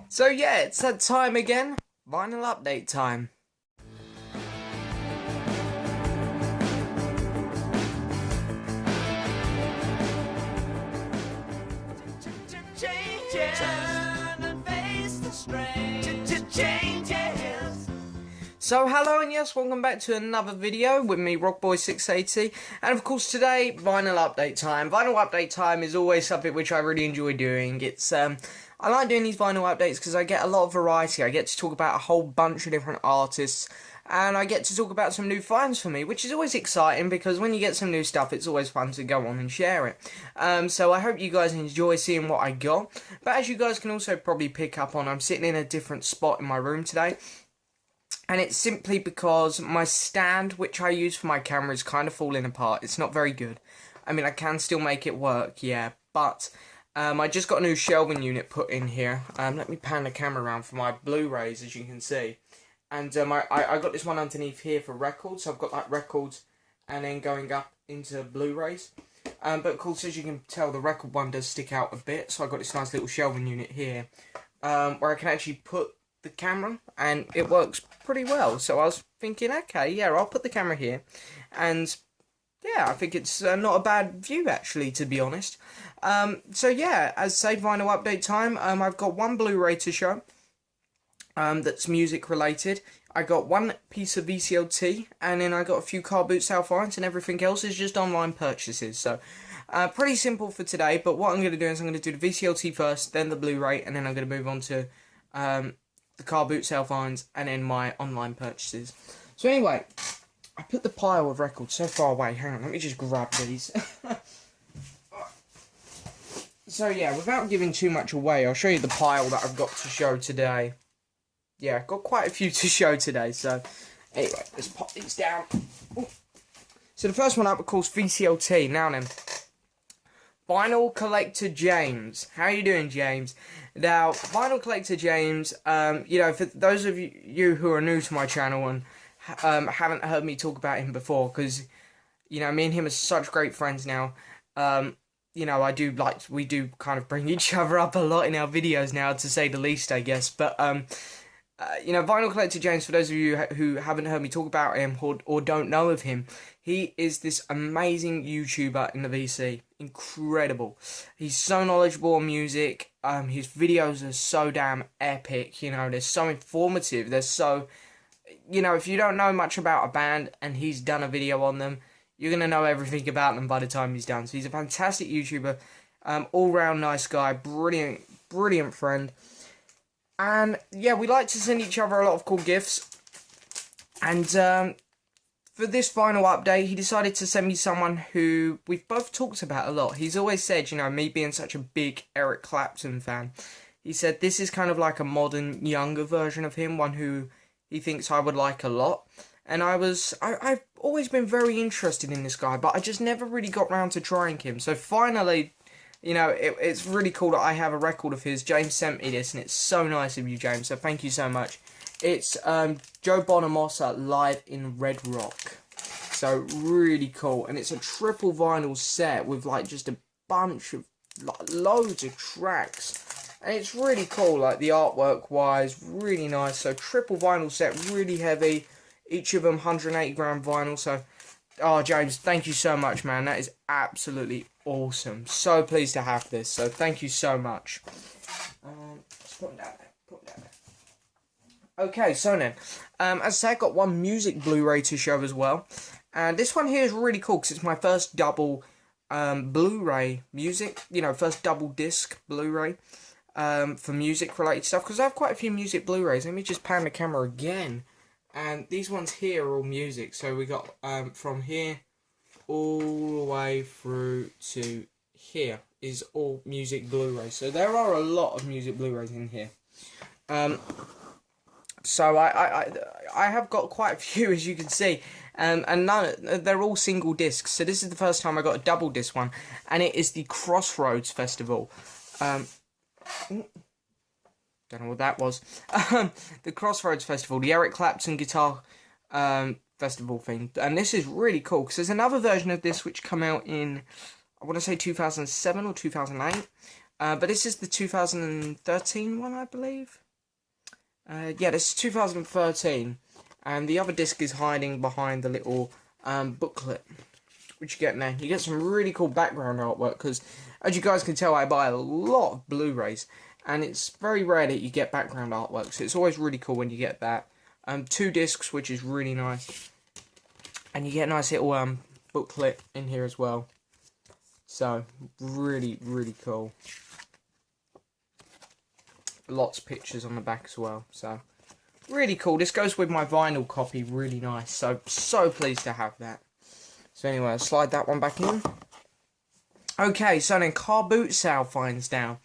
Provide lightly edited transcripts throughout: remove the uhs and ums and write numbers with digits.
So yeah, it's that time again. Vinyl update time. So hello and yes, welcome back to another video with me, Rockboy680, and of course today, vinyl update time. Vinyl update time is always something which I really enjoy doing. It's I like doing these vinyl updates because I get a lot of variety. I get to talk about a whole bunch of different artists, and I get to talk about some new finds for me, which is always exciting because when you get some new stuff, it's always fun to go on and share it. So I hope you guys enjoy seeing what I got. But as you guys can also probably pick up on, I'm sitting in a different spot in my room today. And it's simply because my stand, which I use for my camera, is kind of falling apart. It's not very good. I mean, I can still make it work, yeah. But I just got a new shelving unit put in here. Let me pan the camera around for my Blu-rays, as you can see. And I got this one underneath here for records. So I've got like records and then going up into Blu-rays. But of course, as you can tell, the record one does stick out a bit. So I've got this nice little shelving unit here where I can actually put the camera, and it works pretty well. So I was thinking, okay, yeah, I'll put the camera here, and yeah, I think it's not a bad view actually, to be honest. So yeah, as say, vinyl update time. I've got one Blu-ray to show that's music related. I got one piece of VCLT, and then I got a few car boot South Irons, and everything else is just online purchases. So pretty simple for today, but what I'm going to do is I'm going to do the VCLT first, then the Blu-ray, and then I'm going to move on to the car boot South Irons, and then my online purchases. So anyway, I put the pile of records so far away. Hang on, let me just grab these. So yeah, without giving too much away, I'll show you the pile that I've got to show today. Yeah, I've got quite a few to show today. So anyway, let's pop these down. Ooh. So the first one up, of course, VCLT. Now then, Vinyl Collector James. How are you doing, James? Now, Vinyl Collector James, you know, for those of you who are new to my channel and haven't heard me talk about him before, because, you know, me and him are such great friends now. You know, we do kind of bring each other up a lot in our videos now, to say the least, I guess. But, you know, Vinyl Collector James, for those of you who haven't heard me talk about him or don't know of him, he is this amazing YouTuber in the VC. Incredible. He's so knowledgeable on music. His videos are so damn epic. You know, they're so informative. They're so, you know, if you don't know much about a band and he's done a video on them, you're going to know everything about them by the time he's done. So he's a fantastic YouTuber. All-round nice guy. Brilliant, brilliant friend. And yeah, we like to send each other a lot of cool gifts. And for this final update, he decided to send me someone who we've both talked about a lot. He's always said, you know, me being such a big Eric Clapton fan, he said this is kind of like a modern, younger version of him, one who he thinks I would like a lot. And I've always been very interested in this guy, but I just never really got round to trying him. So finally, you know, it's really cool that I have a record of his. James sent me this, and it's so nice of you, James, so thank you so much. It's Joe Bonamassa live in Red Rock. So really cool. And it's a triple vinyl set with like just a bunch of like loads of tracks. And it's really cool, like the artwork wise, really nice. So triple vinyl set, really heavy. Each of them 180 gram vinyl. So, oh James, thank you so much, man. That is absolutely awesome. So pleased to have this. So thank you so much. Let's put them down there. Put them down there. Okay, so then, as I say, I got one music Blu-ray to show as well. And this one here is really cool because it's my first double Blu-ray music, you know, first double disc Blu-ray for music related stuff. Because I have quite a few music Blu-rays. Let me just pan the camera again. And these ones here are all music. So we got from here all the way through to here is all music Blu-ray. So there are a lot of music Blu-rays in here. So I have got quite a few, as you can see, and they're all single discs. So this is the first time I got a double disc one, and it is the Crossroads Festival. Don't know what that was. The Crossroads Festival, the Eric Clapton Guitar Festival thing, and this is really cool because there's another version of this which came out in, I want to say 2007 or 2008. But this is the 2013 one, I believe. Yeah, this is 2013. And the other disc is hiding behind the little booklet, which you get in there. You get some really cool background artwork, because as you guys can tell, I buy a lot of Blu-rays, and it's very rare that you get background artwork, so it's always really cool when you get that. 2 discs, which is really nice. And you get a nice little booklet in here as well. So, really, really cool. Lots of pictures on the back as well, so really cool. This goes with my vinyl copy, really nice. So pleased to have that. So anyway, I'll slide that one back in. Okay, so then car boot sale finds down.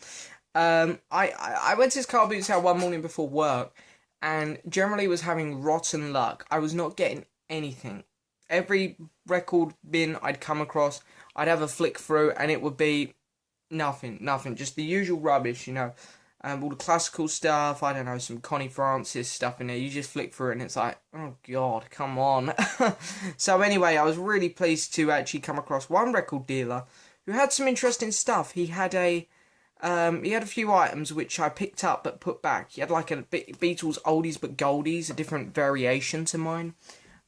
I went to this car boot sale one morning before work, and generally was having rotten luck. I was not getting anything. Every record bin I'd come across, I'd have a flick through, and it would be nothing, just the usual rubbish, you know. All the classical stuff, I don't know, some Connie Francis stuff in there. You just flick through it and it's like, oh God, come on. So anyway, I was really pleased to actually come across one record dealer who had some interesting stuff. He had a few items which I picked up but put back. He had like a Beatles oldies but goldies, a different variation to mine.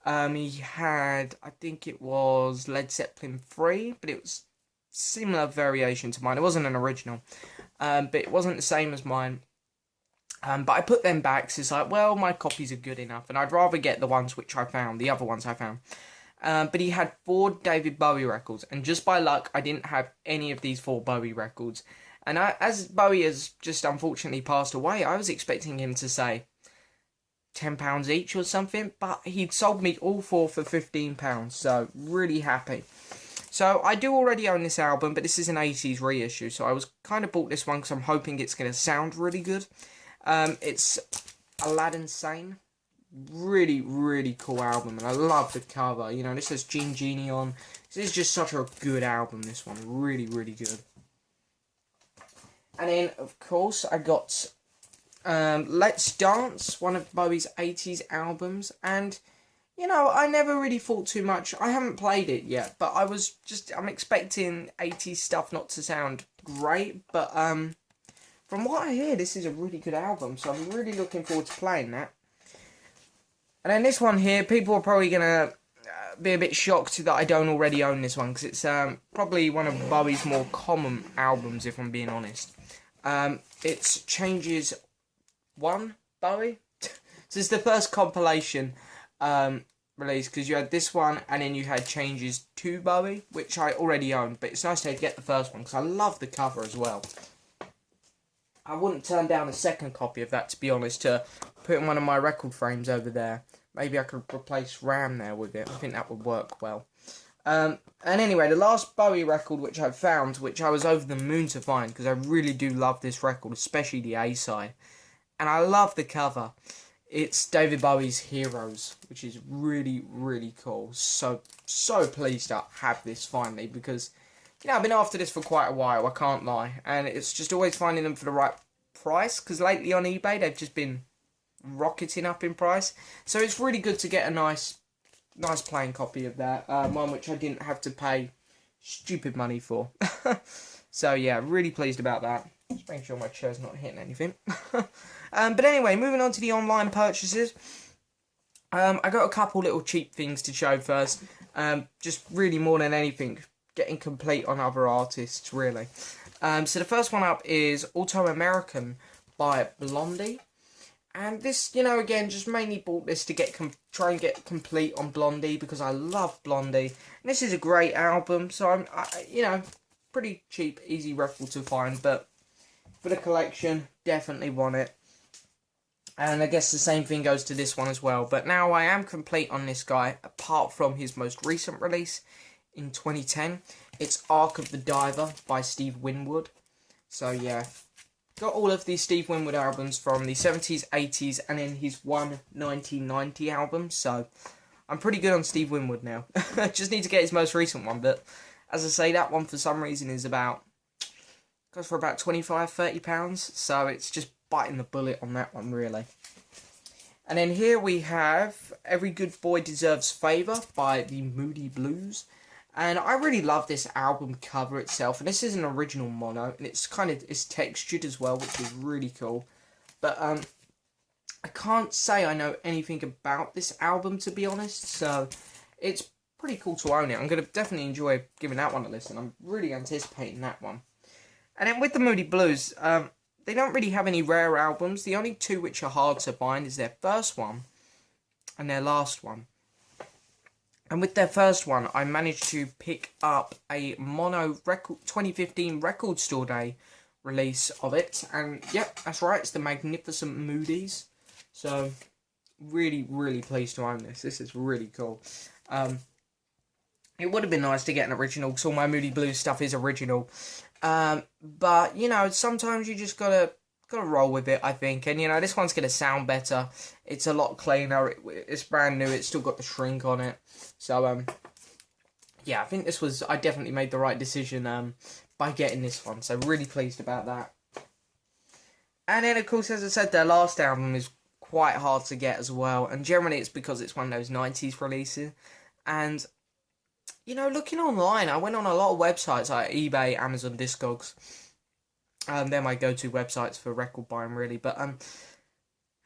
He had, I think it was Led Zeppelin 3, but it was similar variation to mine. It wasn't an original. But it wasn't the same as mine. But I put them back, so it's like, well, my copies are good enough, and I'd rather get the ones which I found, the other ones I found. But he had 4 David Bowie records, and just by luck, I didn't have any of these 4 Bowie records. And as Bowie has just unfortunately passed away, I was expecting him to say £10 each or something, but he'd sold me all 4 for £15, so really happy. So, I do already own this album, but this is an 80s reissue, so I was kind of bought this one because I'm hoping it's going to sound really good. It's Aladdin Sane. Really, really cool album, and I love the cover. You know, this says Gene Genie on. This is just such a good album, this one. Really, really good. And then, of course, I got Let's Dance, one of Bowie's 80s albums, and you know, I never really thought too much. I haven't played it yet, but I'm expecting 80s stuff not to sound great, but from what I hear, this is a really good album, so I'm really looking forward to playing that. And then this one here, people are probably going to be a bit shocked that I don't already own this one, because it's probably one of Bowie's more common albums, if I'm being honest. It's Changes 1, Bowie. So it's the first compilation release, because you had this one and then you had Changes 2 Bowie, which I already own, but it's nice to get the first one because I love the cover as well. I wouldn't turn down a second copy of that, to be honest, to put in one of my record frames over there. Maybe I could replace RAM there with it. I think that would work well. And anyway, the last Bowie record which I found, which I was over the moon to find, because I really do love this record, especially the A-side, and I love the cover. It's David Bowie's Heroes, which is really, really cool. So pleased to have this finally, because, you know, I've been after this for quite a while, I can't lie. And it's just always finding them for the right price, because lately on eBay, they've just been rocketing up in price. So it's really good to get a nice plain copy of that. One which I didn't have to pay stupid money for. So yeah, really pleased about that. Just making sure my chair's not hitting anything. But anyway, moving on to the online purchases. I got a couple little cheap things to show first. Just really more than anything, getting complete on other artists, really. So the first one up is Auto American by Blondie. And this, you know, again, just mainly bought this to try and get complete on Blondie, because I love Blondie. And this is a great album, so you know, pretty cheap, easy record to find, but for the collection, definitely want it. And I guess the same thing goes to this one as well. But now I am complete on this guy, apart from his most recent release in 2010. It's Ark of the Diver by Steve Winwood. So yeah, got all of these Steve Winwood albums from the 70s, 80s, and then his 1990 album. So I'm pretty good on Steve Winwood now. Just need to get his most recent one. But as I say, that one for some reason is goes for about £25-30. So it's just biting the bullet on that one, really. And then here we have Every Good Boy Deserves Favour by the Moody Blues. And I really love this album cover itself. And this is an original mono, and it's textured as well, which is really cool. But I can't say I know anything about this album, to be honest. So it's pretty cool to own it. I'm going to definitely enjoy giving that one a listen. I'm really anticipating that one. And then with the Moody Blues, they don't really have any rare albums. The only two which are hard to find is their first one and their last one. And with their first one, I managed to pick up a mono record 2015 Record Store Day release of it. And yep, that's right, it's the Magnificent Moody's. So really, really pleased to own this. This is really cool. It would have been nice to get an original, because all my Moody Blues stuff is original. But, you know, sometimes you just gotta roll with it, I think. And, you know, this one's gonna sound better. It's a lot cleaner. It's brand new. It's still got the shrink on it. So, yeah, I think I definitely made the right decision, by getting this one. So, really pleased about that. And then, of course, as I said, their last album is quite hard to get as well. And generally, it's because it's one of those 90s releases. And, you know, looking online, I went on a lot of websites like eBay, Amazon, Discogs. They're my go-to websites for record buying, really. But and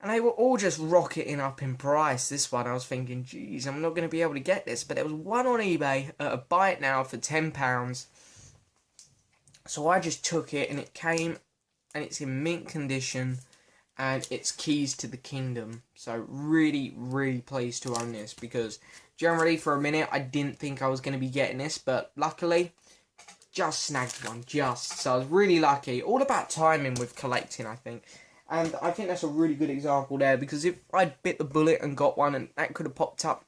they were all just rocketing up in price. This one, I was thinking, geez, I'm not going to be able to get this. But there was one on eBay at a buy it now for £10. So I just took it, and it came, and it's in mint condition, and it's Keys to the Kingdom. So really, really pleased to own this, because generally, for a minute, I didn't think I was going to be getting this, but luckily, just snagged one, So I was really lucky. All about timing with collecting, I think. And I think that's a really good example there, because if I'd bit the bullet and got one, and that could have popped up,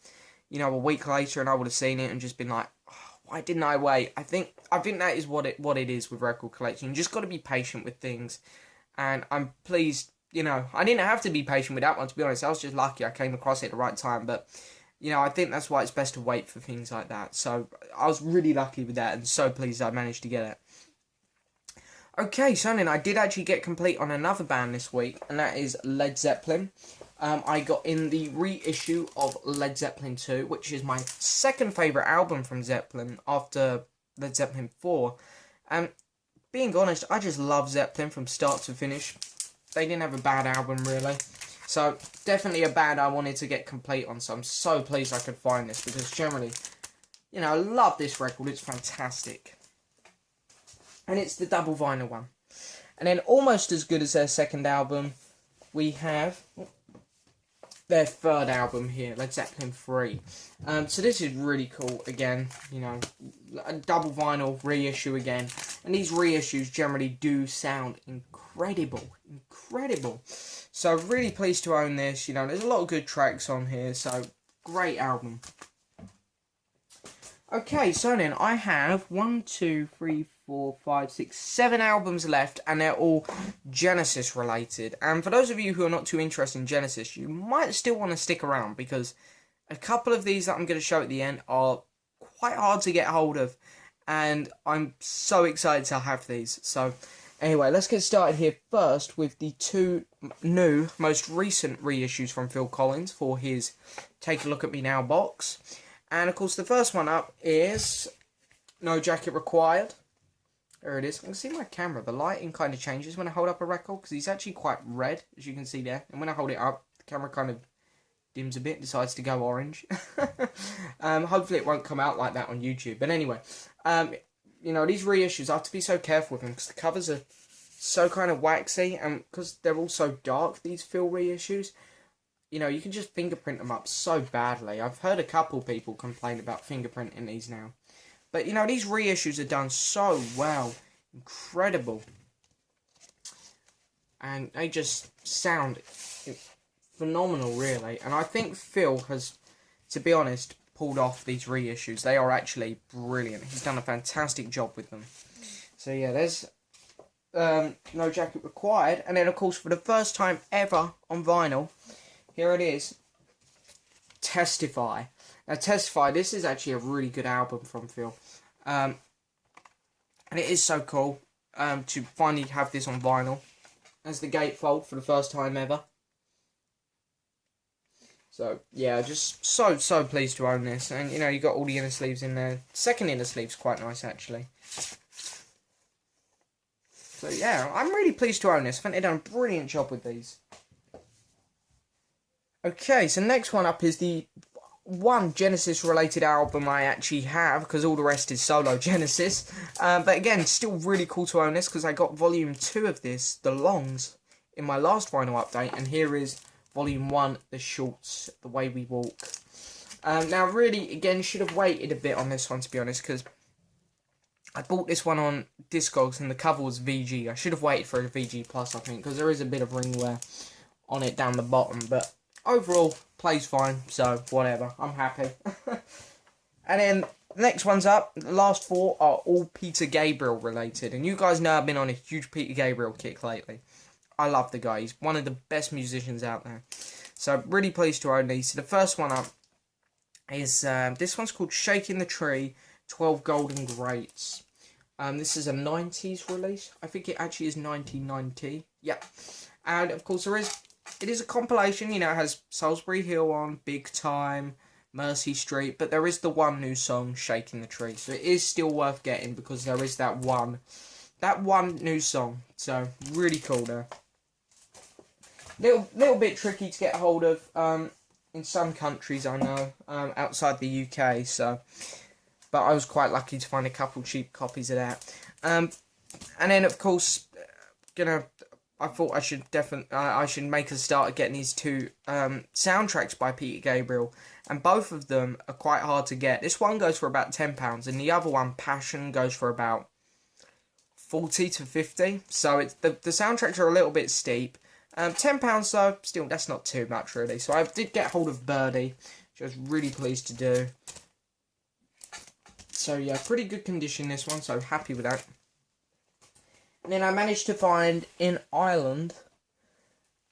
you know, a week later, and I would have seen it and just been like, oh, why didn't I wait? I think that is what it is with record collecting. You just got to be patient with things. And I'm pleased, you know, I didn't have to be patient with that one, to be honest. I was just lucky I came across it at the right time, but you know, I think that's why it's best to wait for things like that. So, I was really lucky with that, and so pleased I managed to get it. Okay, so then I did actually get complete on another band this week, and that is Led Zeppelin. I got in the reissue of Led Zeppelin 2, which is my second favourite album from Zeppelin after Led Zeppelin 4. Being honest, I just love Zeppelin from start to finish. They didn't have a bad album, really. So, definitely a band I wanted to get complete on, so I'm so pleased I could find this, because generally, you know, I love this record, it's fantastic. And it's the double vinyl one. And then, almost as good as their second album, we have their third album here, Led Zeppelin 3. So this is really cool, again, you know, a double vinyl reissue again. And these reissues generally do sound incredible. So really pleased to own this. You know, there's a lot of good tracks on here, so great album. Okay, so then I have 7 albums left, and they're all Genesis related. And for those of you who are not too interested in Genesis, you might still want to stick around, because a couple of these that I'm going to show at the end are quite hard to get hold of, and I'm so excited to have these. So anyway, let's get started here first with the two new, most recent reissues from Phil Collins for his Take a Look at Me Now box. And of course, the first one up is No Jacket Required. There it is. I can see my camera. The lighting kind of changes when I hold up a record, because he's actually quite red, as you can see there. And when I hold it up, the camera kind of dims a bit, decides to go orange. Hopefully it won't come out like that on YouTube. But anyway, you know, these reissues, I have to be so careful with them, because the covers are so kind of waxy, and because they're all so dark, these Phil reissues, you know, you can just fingerprint them up so badly. I've heard a couple people complain about fingerprinting these now. But, you know, these reissues are done so well. Incredible. And they just sound phenomenal, really. And I think Phil has, to be honest, pulled off these reissues. They are actually brilliant. He's done a fantastic job with them. So, yeah, there's No Jacket Required. And then, of course, for the first time ever on vinyl, here it is, Testify. Now, Testify, this is actually a really good album from Phil. And it is so cool to finally have this on vinyl as the gatefold for the first time ever. So, yeah, just so pleased to own this. And, you know, you got all the inner sleeves in there. Second inner sleeve's quite nice, actually. So, yeah, I'm really pleased to own this. I think they've done a brilliant job with these. Okay, so next one up is the one Genesis-related album I actually have, because all the rest is solo Genesis. But again, still really cool to own this, because I got Volume 2 of this, The Longs, in my last vinyl update. And here is Volume 1, The Shorts, The Way We Walk. Now, really, again, should have waited a bit on this one, to be honest, because I bought this one on Discogs, and the cover was VG. I should have waited for a VG Plus, I think, because there is a bit of ring wear on it down the bottom, but overall, plays fine, so whatever, I'm happy. And then, the next one's up. The last four are all Peter Gabriel related, and you guys know I've been on a huge Peter Gabriel kick lately. I love the guy. He's one of the best musicians out there. So, really pleased to own these. So, the first one up is, this one's called Shaking the Tree, 12 Golden Greats. This is a 90s release. I think it actually is 1990. Yep. And, of course, it is a compilation. You know, it has Salisbury Hill on, Big Time, Mercy Street. But there is the one new song, Shaking the Tree. So, it is still worth getting because there is that one new song. So, really cool there. Little bit tricky to get hold of in some countries, I know, outside the UK, so, but I was quite lucky to find a couple cheap copies of that. And then, of course, I thought I should I should make a start at getting these two soundtracks by Peter Gabriel, and both of them are quite hard to get. This one goes for about £10, and the other one, Passion, goes for about 40 to 50. So the soundtracks are a little bit steep. £10 though, still, that's not too much really. So I did get hold of Birdie, which I was really pleased to do. So yeah, pretty good condition this one, so happy with that. And then I managed to find in Ireland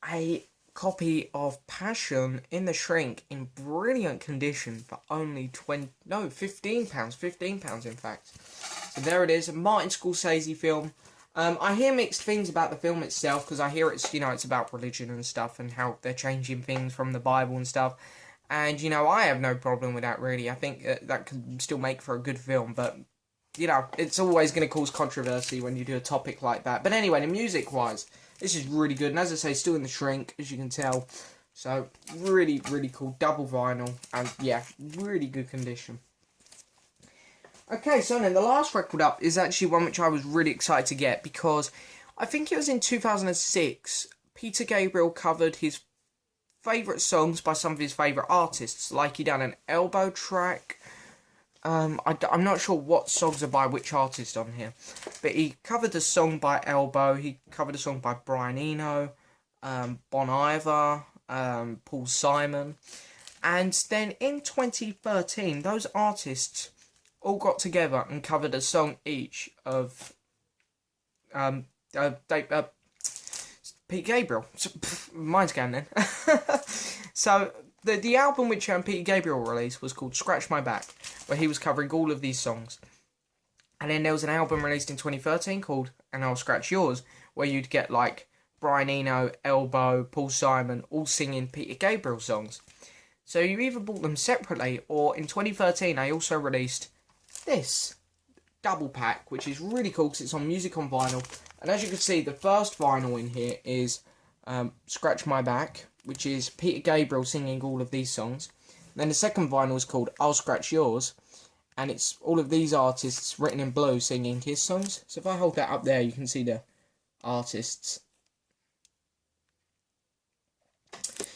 a copy of Passion in the shrink in brilliant condition for only £15. £15 in fact. So there it is, a Martin Scorsese film. I hear mixed things about the film itself, because I hear it's, you know, it's about religion and stuff, and how they're changing things from the Bible and stuff. And, you know, I have no problem with that, really. I think that could still make for a good film, but, you know, it's always going to cause controversy when you do a topic like that. But anyway, the music-wise, this is really good. And as I say, still in the shrink, as you can tell. So, really, really cool. Double vinyl. And, yeah, really good condition. Okay, so then the last record up is actually one which I was really excited to get, because I think it was in 2006, Peter Gabriel covered his favourite songs by some of his favourite artists. Like, he done an Elbow track. I'm not sure what songs are by which artist on here, but he covered a song by Elbow, he covered a song by Brian Eno, Bon Iver, Paul Simon, and then in 2013, those artists all got together and covered a song each of Pete Gabriel. Mine's going then. So the album which Peter Gabriel released was called Scratch My Back, where he was covering all of these songs. And then there was an album released in 2013 called And I'll Scratch Yours, where you'd get like Brian Eno, Elbow, Paul Simon, all singing Peter Gabriel songs. So you either bought them separately, or in 2013 I also released this double pack, which is really cool because it's on Music on Vinyl. And as you can see, the first vinyl in here is Scratch My Back, which is Peter Gabriel singing all of these songs. And then the second vinyl is called I'll Scratch Yours, and it's all of these artists written in blue singing his songs. So if I hold that up there, you can see the artists.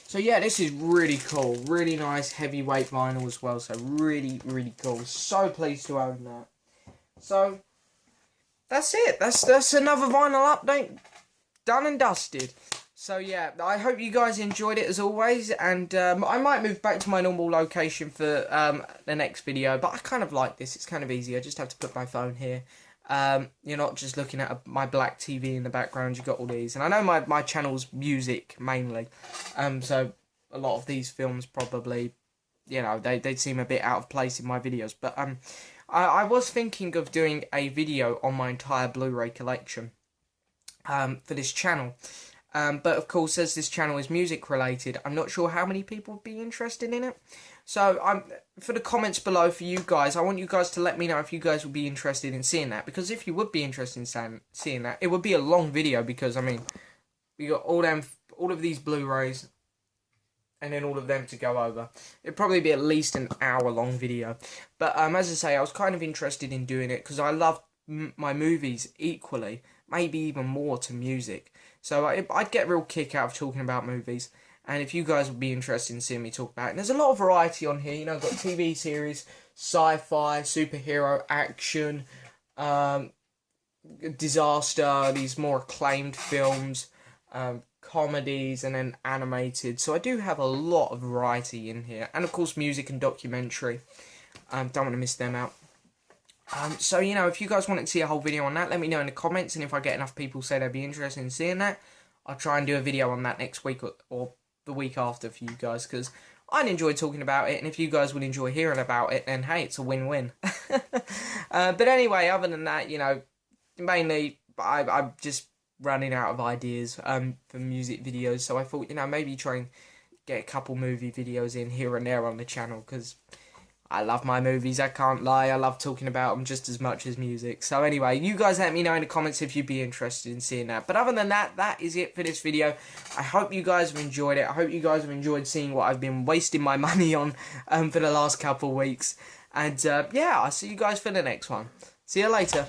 So yeah, this is really cool. Really nice heavyweight vinyl as well. So really, really cool. So pleased to own that. So that's it. That's another vinyl update done and dusted. So yeah, I hope you guys enjoyed it as always. And I might move back to my normal location for the next video. But I kind of like this. It's kind of easy. I just have to put my phone here. You're not just looking at my black TV in the background. You've got all these, and I know my channel's music mainly, so a lot of these films probably, you know, they'd seem a bit out of place in my videos. But I was thinking of doing a video on my entire Blu-ray collection for this channel, But of course, as this channel is music related, I'm not sure how many people would be interested in it. So for the comments below for you guys, I want you guys to let me know if you guys would be interested in seeing that. Because if you would be interested in seeing that, it would be a long video. Because I mean, we got all of these Blu-rays, and then all of them to go over. It'd probably be at least an hour-long video. But as I say, I was kind of interested in doing it because I love my movies equally, maybe even more to music. So I'd get a real kick out of talking about movies. And if you guys would be interested in seeing me talk about it, and there's a lot of variety on here. You know, I've got TV series, sci-fi, superhero, action, disaster, these more acclaimed films, comedies, and then animated. So I do have a lot of variety in here, and of course music and documentary. Don't want to miss them out. So you know, if you guys want to see a whole video on that, let me know in the comments, and if I get enough people say they'd be interested in seeing that, I'll try and do a video on that next week or the week after for you guys, because I'd enjoy talking about it, and if you guys would enjoy hearing about it, then hey, it's a win-win. But anyway, other than that, you know, mainly I'm just running out of ideas for music videos, so I thought, you know, maybe try and get a couple movie videos in here and there on the channel, because I love my movies, I can't lie, I love talking about them just as much as music. So anyway, you guys let me know in the comments if you'd be interested in seeing that. But other than that, that is it for this video. I hope you guys have enjoyed it. I hope you guys have enjoyed seeing what I've been wasting my money on for the last couple of weeks. And yeah, I'll see you guys for the next one. See you later.